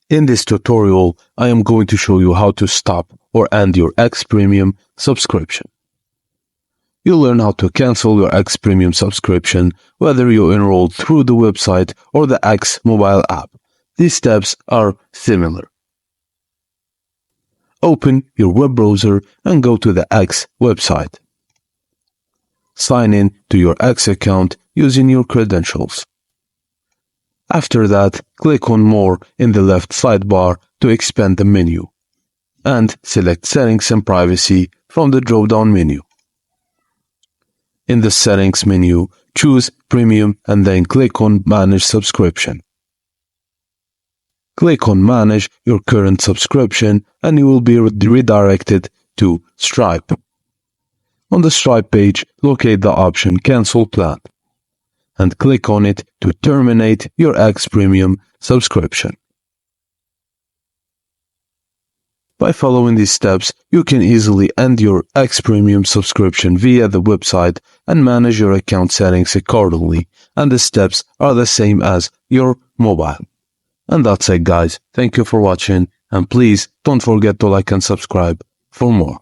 In this tutorial, I am going to show you how to stop or end your X Premium subscription. You'll learn how to cancel your X Premium subscription whether you enrolled through the website or the X mobile app. These steps are similar. Open your web browser and go to the X website. Sign in to your X account using your credentials. After that, click on More in the left sidebar to expand the menu, and select Settings and Privacy from the drop-down menu. In the Settings menu, choose Premium and then click on Manage Subscription. Click on Manage your current subscription and you will be redirected to Stripe. On the Stripe page, locate the option Cancel Plan and click on it to terminate your X Premium subscription. By following these steps, you can easily end your X Premium subscription via the website and manage your account settings accordingly, and the steps are the same as your mobile. And that's it, guys. Thank you for watching, and please don't forget to like and subscribe for more.